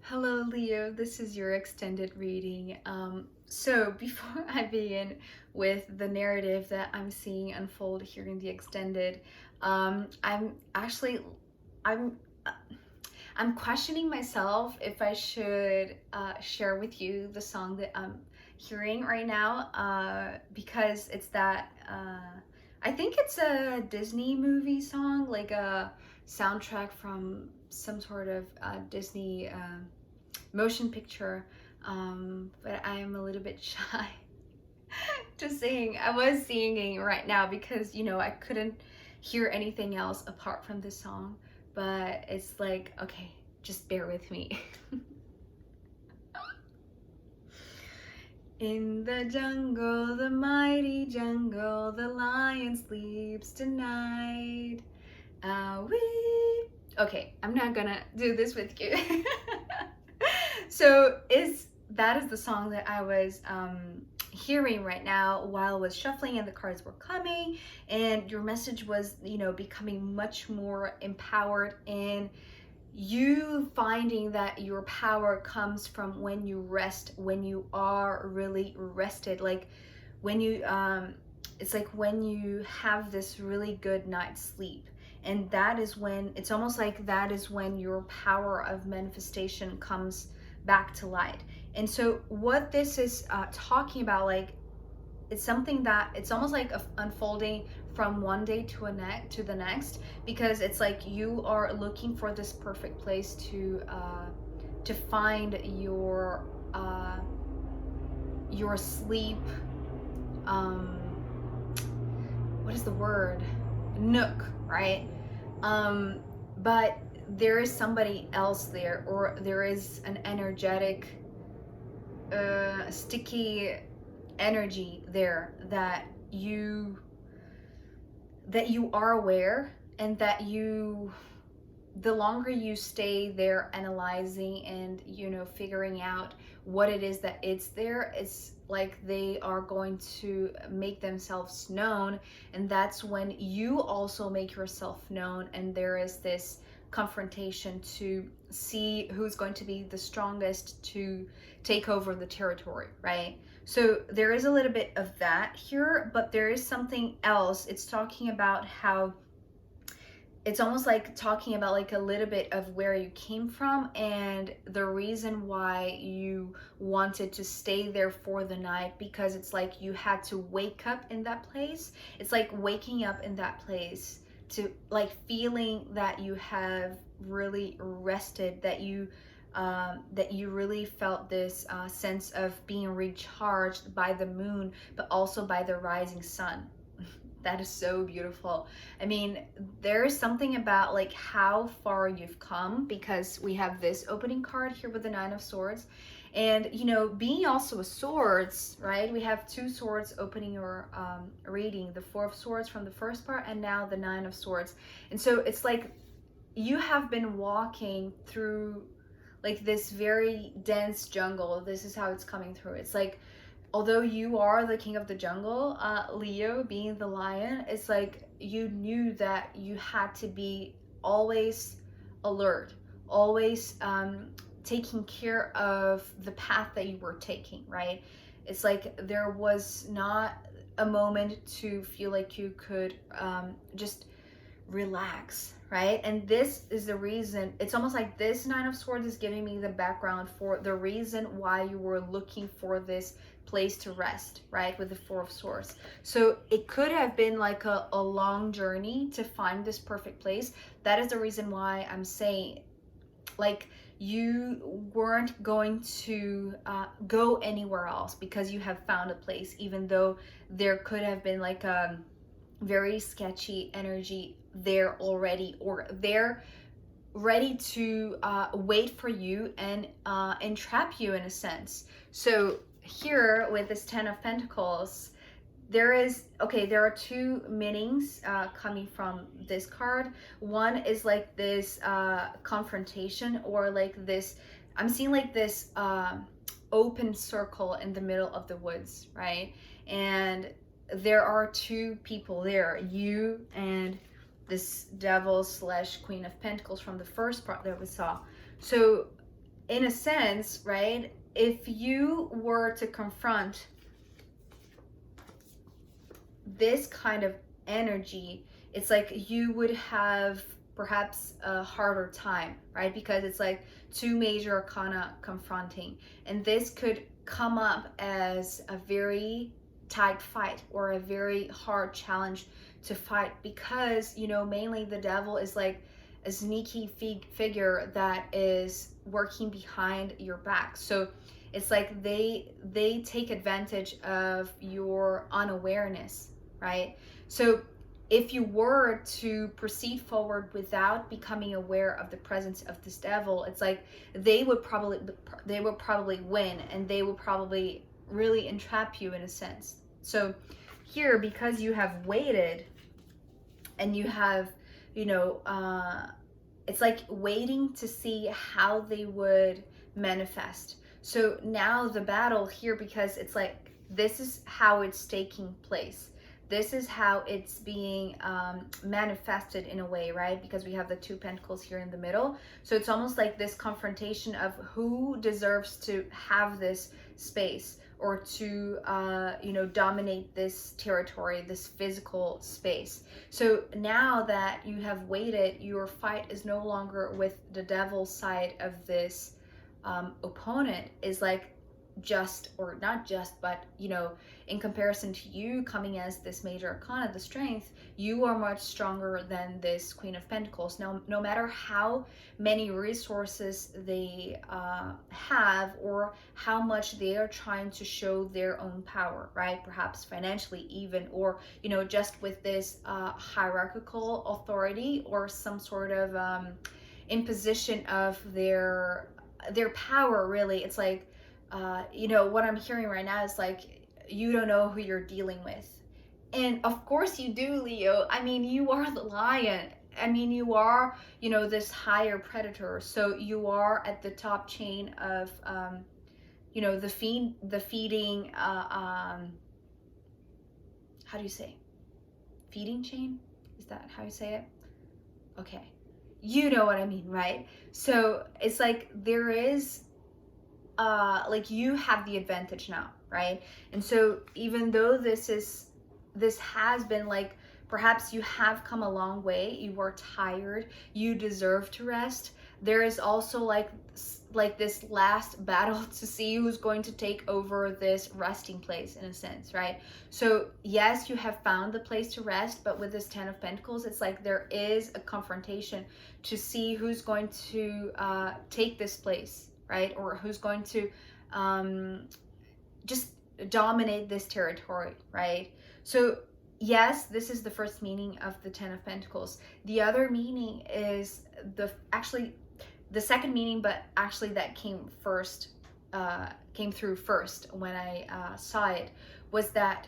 Hello, Leo. This is your extended reading. So before I begin with the narrative that I'm seeing unfold here in the extended, I'm actually I'm uh, I'm questioning myself if I should share with you the song that I'm hearing right now, because it's that I think it's a Disney movie song, like a soundtrack from some sort of Disney motion picture, but I'm a little bit shy to sing. I was singing right now because I couldn't hear anything else apart from this song, but it's like, okay, just bear with me. In the jungle, the mighty jungle, the lion sleeps tonight. Okay, I'm not gonna do this with you. So that is the song that I was hearing right now while I was shuffling and the cards were coming, and your message was, becoming much more empowered in you finding that your power comes from when you rest, when you are really rested, like when you it's like when you have this really good night's sleep, and that is when it's almost like that is when your power of manifestation comes back to light. And so what this is talking about, like, it's something that it's almost like unfolding from one day to the next, because it's like you are looking for this perfect place to find your sleep, um what is the word, nook, right? But there is somebody else there, or there is an energetic sticky energy there that you are aware, and that you, the longer you stay there analyzing and figuring out what it is that it's there, it's like they are going to make themselves known, and that's when you also make yourself known, and there is this confrontation to see who's going to be the strongest to take over the territory, right? So there is a little bit of that here, but there is something else. It's talking about how it's almost like talking about like a little bit of where you came from and the reason why you wanted to stay there for the night, because it's like you had to wake up in that place. It's like waking up in that place to like feeling that you have really rested, that you really felt this sense of being recharged by the moon, but also by the rising sun. That is so beautiful. I mean, there is something about like how far you've come, because we have this opening card here with the Nine of Swords. And, being also a swords, right? We have two swords opening your reading, the Four of Swords from the first part, and now the Nine of Swords. And so it's like you have been walking through like this very dense jungle. This is how it's coming through. It's like, although you are the king of the jungle, Leo being the lion, it's like you knew that you had to be always alert, always taking care of the path that you were taking, right? It's like there was not a moment to feel like you could just relax, right? And this is the reason, it's almost like this Nine of Swords is giving me the background for the reason why you were looking for this place to rest, right? With the Four of Swords. So it could have been like a long journey to find this perfect place. That is the reason why I'm saying, like, you weren't going to go anywhere else because you have found a place, even though there could have been like a very sketchy energy there already, or they're ready to wait for you and entrap you in a sense. So here with this Ten of Pentacles, there are two meanings coming from this card. One is like this confrontation, or like this, I'm seeing like this open circle in the middle of the woods, right? And there are two people there, you and this devil slash Queen of Pentacles from the first part that we saw. So in a sense, right, if you were to confront this kind of energy, it's like you would have perhaps a harder time, right? Because it's like two major arcana confronting, and this could come up as a very tight fight or a very hard challenge to fight, because you know, mainly the devil is like a sneaky figure that is working behind your back. So it's like they take advantage of your unawareness, right? So if you were to proceed forward without becoming aware of the presence of this devil, it's like they would probably win, and they would probably really entrap you in a sense. So here, because you have waited and you have, you know, it's like waiting to see how they would manifest. So now the battle here, because it's like this is how it's taking place, this is how it's being manifested in a way, right? Because we have the two pentacles here in the middle. So it's almost like this confrontation of who deserves to have this space, or to you know, dominate this territory, this physical space. So now that you have waited, your fight is no longer with the devil's side of this opponent, is like just, or not just, but you know, in comparison to you coming as this major arcana, the strength, you are much stronger than this Queen of Pentacles. Now, no matter how many resources they have, or how much they are trying to show their own power, right? Perhaps financially even, or you know, just with this hierarchical authority, or some sort of imposition of their power, really. It's like you know, what I'm hearing right now is like, you don't know who you're dealing with. And of course you do, Leo. I mean, you are the lion. I mean, you are, you know, this higher predator. So you are at the top chain of, you know, the feeding, how do you say? Feeding chain? Is that how you say it? Okay. You know what I mean, right? So it's like there is, like you have the advantage now, right? And so even though this has been like, perhaps you have come a long way, you are tired, you deserve to rest, there is also like this last battle to see who's going to take over this resting place, in a sense, right? So yes, you have found the place to rest, but with this Ten of Pentacles, it's like there is a confrontation to see who's going to take this place, right? Or who's going to just dominate this territory, right? So yes, this is the first meaning of the Ten of Pentacles. The other meaning is actually the second meaning, but actually that came through first when I saw it, was that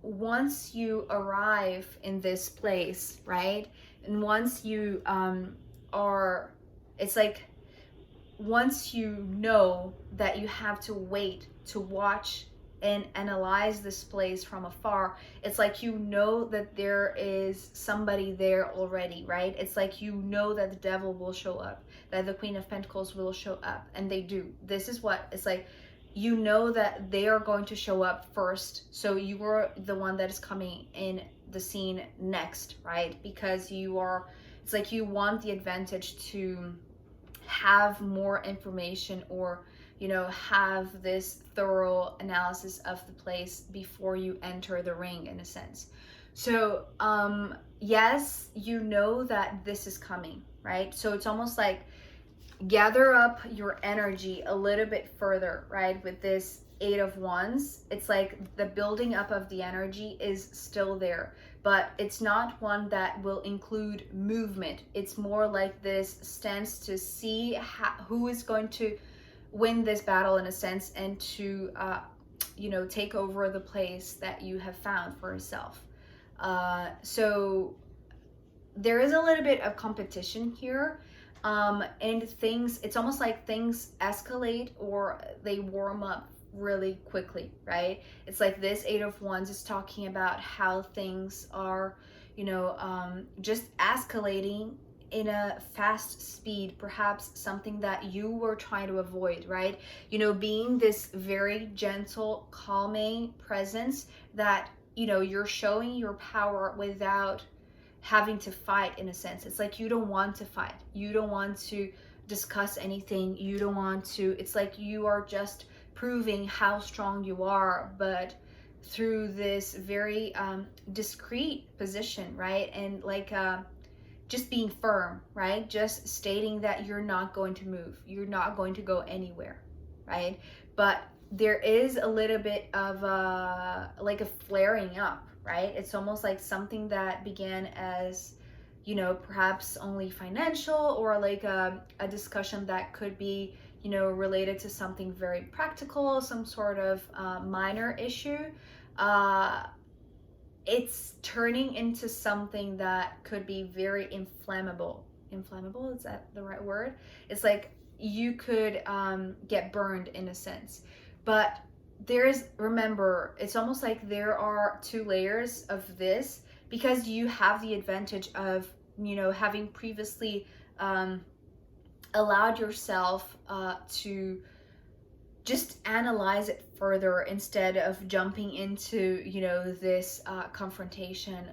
once you arrive in this place, right? And once you it's like, once you know that you have to wait to watch and analyze this place from afar, it's like, you know that there is somebody there already, right? It's like, you know that the devil will show up, that the Queen of Pentacles will show up, and they do. This is what it's like, you know that they are going to show up first, so you are the one that is coming in the scene next, right? Because you are, it's like you want the advantage to have more information, or you know, have this thorough analysis of the place before you enter the ring, in a sense. So yes, you know that this is coming, right? So it's almost like gather up your energy a little bit further, right? With this Eight of Wands, it's like the building up of the energy is still there, but it's not one that will include movement. It's more like this stance to see who is going to win this battle, in a sense, and to you know, take over the place that you have found for yourself. So there is a little bit of competition here, and things, it's almost like things escalate, or they warm up really quickly, right? It's like this Eight of Wands is talking about how things are, you know, just escalating in a fast speed, perhaps something that you were trying to avoid, right? You know, being this very gentle, calming presence that, you know, you're showing your power without having to fight, in a sense. It's like you don't want to fight. You don't want to discuss anything. You don't want to, it's like you are just proving how strong you are, but through this very discreet position, right? And like just being firm, right? Just stating that you're not going to move, you're not going to go anywhere, right? But there is a little bit of like a flaring up, right? It's almost like something that began as, you know, perhaps only financial, or like a discussion that could be, you know, related to something very practical, some sort of minor issue. It's turning into something that could be very inflammable. Inflammable, is that the right word? It's like you could get burned, in a sense. But there's, remember, it's almost like there are two layers of this, because you have the advantage of, you know, having previously allowed yourself to just analyze it further instead of jumping into, you know, this confrontation.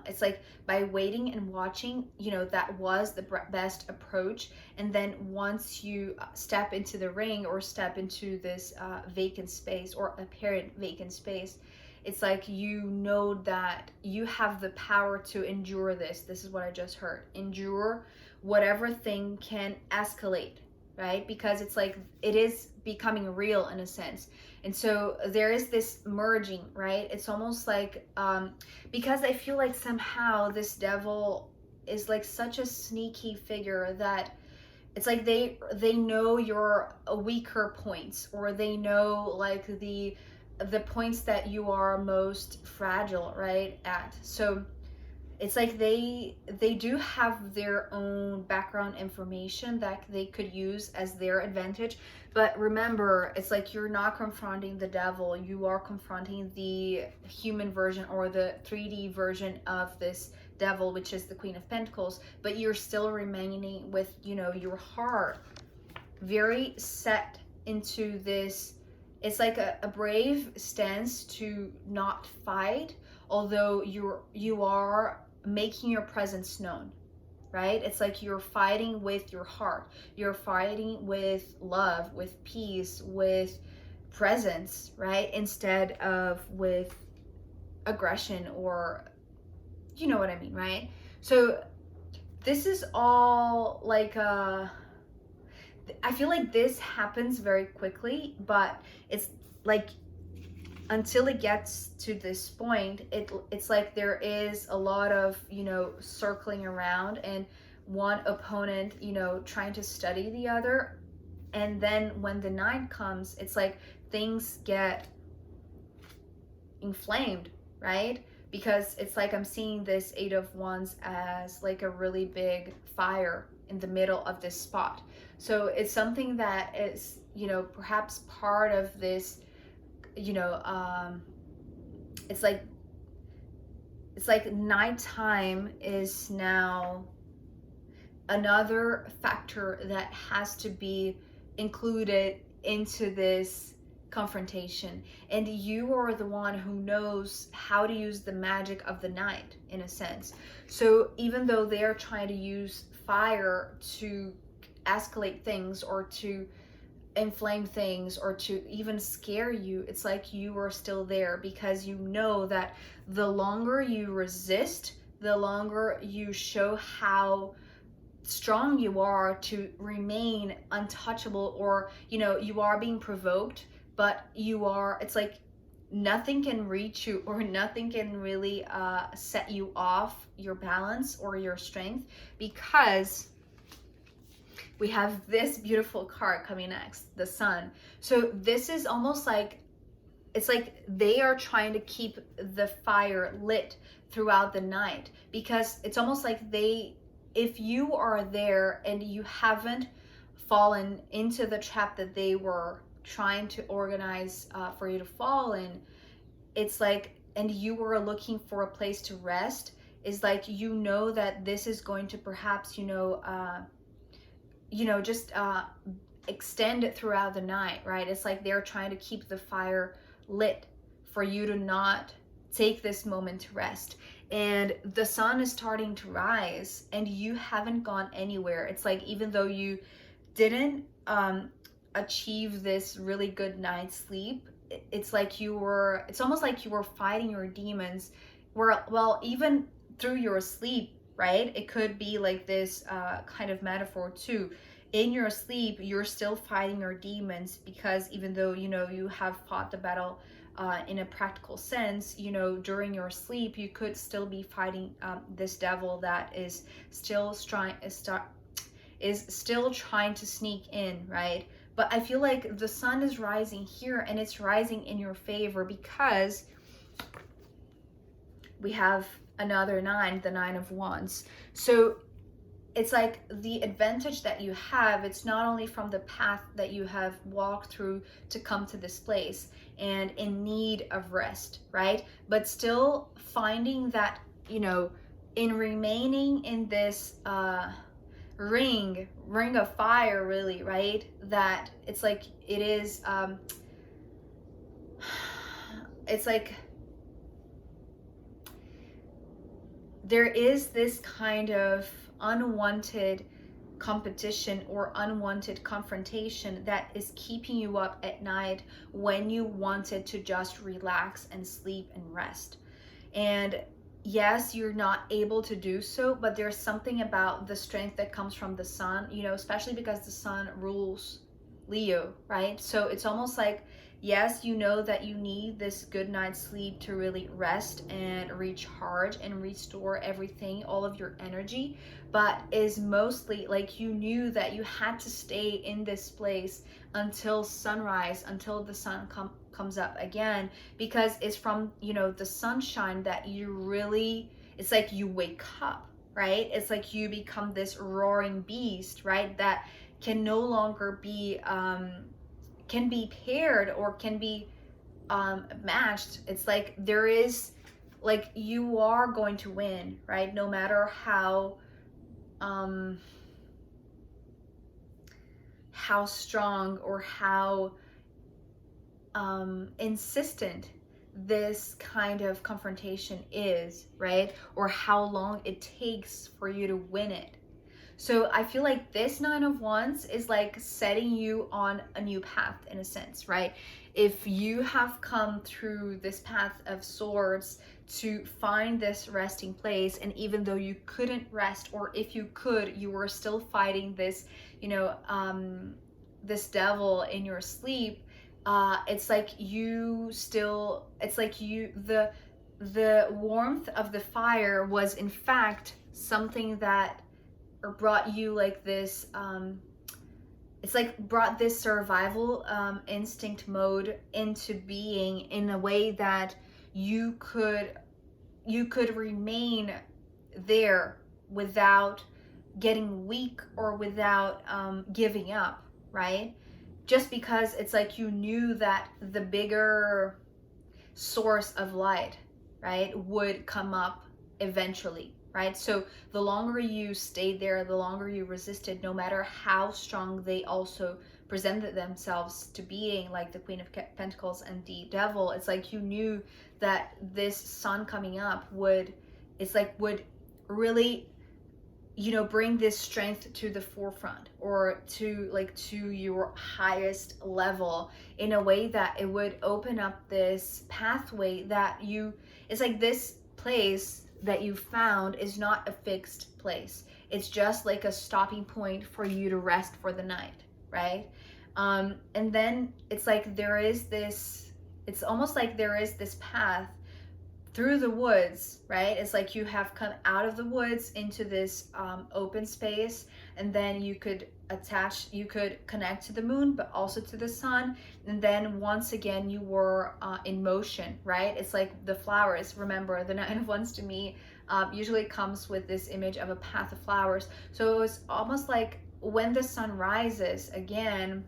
It's like by waiting and watching, you know, that was the best approach. And then once you step into the ring, or step into this vacant space, or apparent vacant space, it's like, you know, that you have the power to endure this. This is what I just heard. Endure whatever thing can escalate, right? Because it's like it is becoming real, in a sense. And so there is this merging, right? It's almost like because I feel like somehow this devil is like such a sneaky figure, that it's like they know your weaker points, or they know like the points that you are most fragile, right, at. So it's like they do have their own background information that they could use as their advantage. But remember, it's like you're not confronting the devil, you are confronting the human version, or the 3D version of this devil, which is the Queen of Pentacles. But you're still remaining with, you know, your heart very set into this. It's like a brave stance to not fight, although you are making your presence known, right? It's like you're fighting with your heart. You're fighting with love, with peace, with presence, right? Instead of with aggression, or, you know what I mean, right? So this is all like I feel like this happens very quickly, but it's like until it gets to this point, it's like there is a lot of, you know, circling around, and one opponent, you know, trying to study the other. And then when the 9 comes, it's like things get inflamed, right? Because it's like I'm seeing this 8 of Wands as like a really big fire in the middle of this spot. So it's something that is, you know, perhaps part of this, you know, it's like nighttime is now another factor that has to be included into this confrontation. And you are the one who knows how to use the magic of the night, in a sense. So even though they're trying to use fire to escalate things, or to inflame things, or to even scare you, it's like you are still there, because you know that the longer you resist, the longer you show how strong you are to remain untouchable, or, you know, you are being provoked, but you are, it's like nothing can reach you, or nothing can really set you off your balance or your strength, because we have this beautiful card coming next, the Sun. So this is almost like, it's like they are trying to keep the fire lit throughout the night, because it's almost like they, if you are there and you haven't fallen into the trap that they were trying to organize for you to fall in, it's like, and you were looking for a place to rest, is like, you know that this is going to perhaps, just extend it throughout the night, right? It's like they're trying to keep the fire lit for you to not take this moment to rest. And the sun is starting to rise and you haven't gone anywhere. It's like, even though you didn't achieve this really good night's sleep, it's almost like you were fighting your demons, where, well, even through your sleep, right? It could be like this kind of metaphor too. In your sleep, you're still fighting your demons, because even though, you have fought the battle in a practical sense, during your sleep, you could still be fighting this devil that is still trying to sneak in, right? But I feel like the sun is rising here, and it's rising in your favor, because we have another 9, the 9 of Wands. So it's like the advantage that you have, it's not only from the path that you have walked through to come to this place and in need of rest, right? But still finding that, in remaining in this ring of fire, really, right? That it's like it is it's like there is this kind of unwanted competition or unwanted confrontation that is keeping you up at night when you wanted to just relax and sleep and rest. And yes, you're not able to do so, but there's something about the strength that comes from the sun, especially because the sun rules Leo, right? So it's almost like, yes, you know that you need this good night's sleep to really rest and recharge and restore everything, all of your energy, but is mostly like you knew that you had to stay in this place until sunrise, until the sun comes up again, because it's from, the sunshine that you really, it's like you wake up, right? It's like you become this roaring beast, right? That can no longer be can be paired or can be matched. It's like there is, like, you are going to win, right? No matter how strong or how insistent this kind of confrontation is, right? Or how long it takes for you to win it. So I feel like this 9 of Wands is like setting you on a new path in a sense, right? If you have come through this path of swords to find this resting place, and even though you couldn't rest, or if you could, you were still fighting this, this devil in your sleep, it's like the warmth of the fire was in fact something that brought you like this it's like brought this survival instinct mode into being, in a way that you could remain there without getting weak or without giving up, right? Just because it's like you knew that the bigger source of light, right, would come up eventually, right? So the longer you stayed there, the longer you resisted, no matter how strong they also presented themselves to being, like the Queen of Pentacles and the Devil. It's like you knew that this sun coming up would really, bring this strength to the forefront, or to your highest level, in a way that it would open up this pathway that it's like this place that you found is not a fixed place. It's just like a stopping point for you to rest for the night, right? And then it's like it's almost like there is this path through the woods, right? It's like you have come out of the woods into this open space, and then you could connect to the moon, but also to the sun. And then once again, you were in motion, right? It's like the flowers. Remember, the 9 of Wands to me usually comes with this image of a path of flowers. So it was almost like when the sun rises again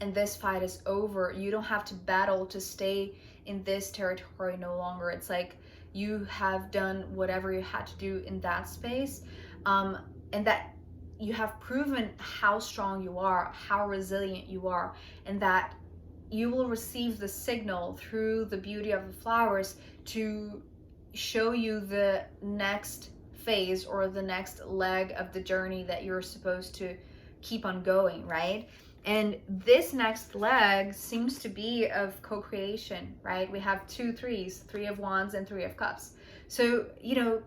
and this fight is over, you don't have to battle to stay in this territory no longer. It's like you have done whatever you had to do in that space, and that you have proven how strong you are, how resilient you are, and that you will receive the signal through the beauty of the flowers to show you the next phase or the next leg of the journey that you're supposed to keep on going, right? And this next leg seems to be of co-creation, right? We have 2 threes, 3 of wands and 3 of cups. So, you know,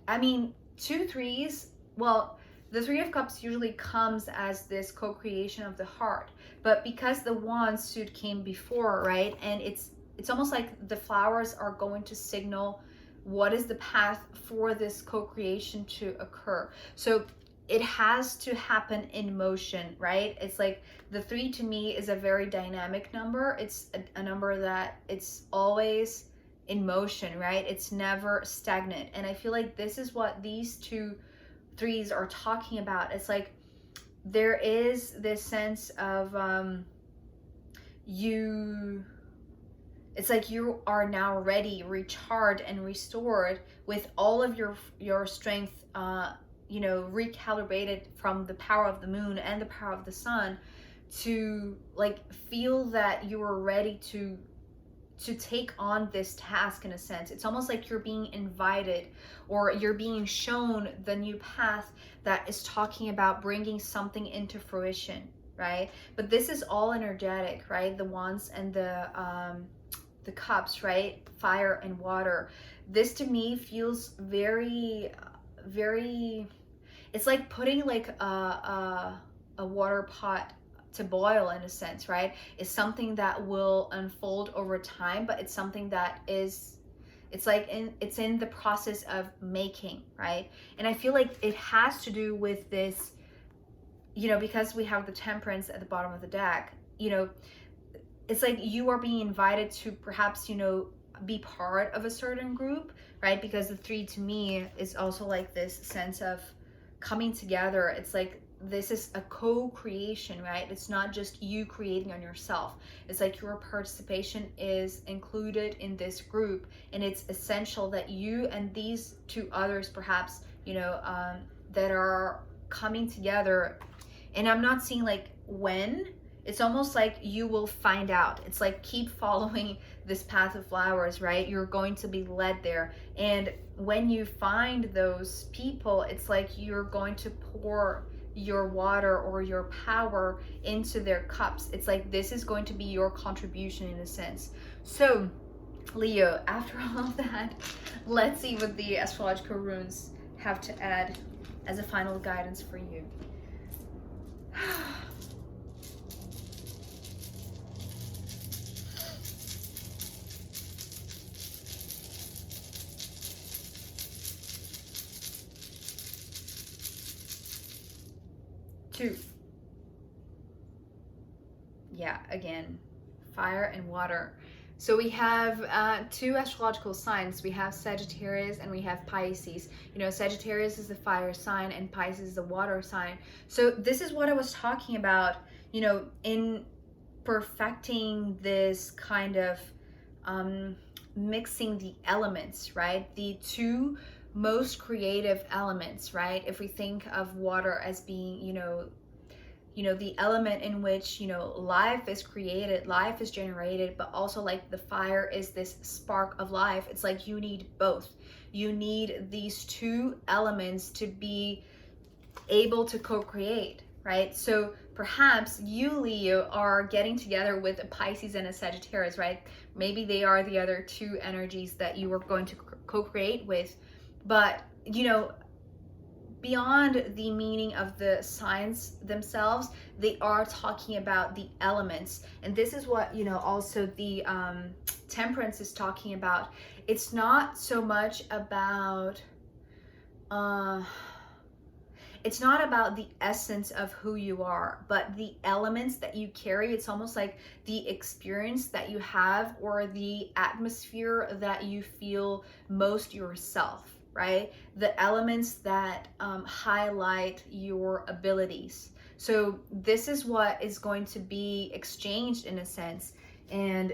I mean, 2 threes, well, the 3 of cups usually comes as this co-creation of the heart, but because the wand suit came before, right? And it's almost like the flowers are going to signal what is the path for this co-creation to occur. So it has to happen in motion, right? It's like the 3 to me is a very dynamic number. It's a number that it's always in motion, right? It's never stagnant. And I feel like this is what these 2 threes are talking about. It's like there is this sense of it's like you are now ready, recharged and restored with all of your strength, you know, recalibrated from the power of the moon and the power of the sun, to like feel that you are ready to take on this task. In a sense, it's almost like you're being invited, or you're being shown the new path that is talking about bringing something into fruition, right? But this is all energetic, right? The wands and the cups, right? Fire and water. This to me feels very, very, it's like putting like a water pot to boil, in a sense, right? It's something that will unfold over time, but it's something that is, it's like it's in the process of making, right? And I feel like it has to do with this, you know, because we have the Temperance at the bottom of the deck, you know, it's like you are being invited to perhaps, you know, be part of a certain group, right? Because the 3 to me is also like this sense of coming together. It's like this is a co-creation, right? It's not just you creating on yourself. It's like your participation is included in this group, and it's essential that you and these 2 others perhaps, you know, that are coming together. And I'm not seeing like when. It's almost like you will find out. It's like keep following this path of flowers, right? You're going to be led there. And when you find those people, it's like you're going to pour your water or your power into their cups. It's like this is going to be your contribution, in a sense. So Leo, after all of that, let's see what the astrological runes have to add as a final guidance for you. Two. Yeah, again, fire and water. So we have 2 astrological signs. We have Sagittarius and we have Pisces. You know, Sagittarius is the fire sign and Pisces is the water sign. So this is what I was talking about, you know, in perfecting this kind of mixing the elements, right? The 2 most creative elements, right? If we think of water as being, you know, the element in which, you know, life is created, life is generated, but also like the fire is this spark of life. It's like you need both. You need these 2 elements to be able to co-create, right? So perhaps you, Leo, are getting together with a Pisces and a Sagittarius, right? Maybe they are the other 2 energies that you are going to co-create with. But, you know, beyond the meaning of the signs themselves, they are talking about the elements. And this is what, you know, also the Temperance is talking about. It's not so much about it's not about the essence of who you are, but the elements that you carry. It's almost like the experience that you have, or the atmosphere that you feel most yourself, right? The elements that highlight your abilities. So this is what is going to be exchanged, in a sense. And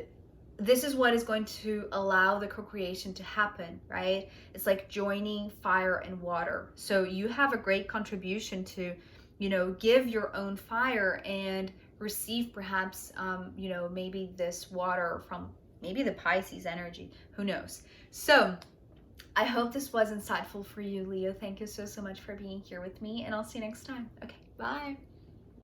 this is what is going to allow the co-creation to happen, right? It's like joining fire and water. So you have a great contribution to, you know, give your own fire and receive perhaps, you know, maybe this water from maybe the Pisces energy, who knows? So I hope this was insightful for you, Leo. Thank you so much for being here with me, and I'll see you next time. Okay, bye.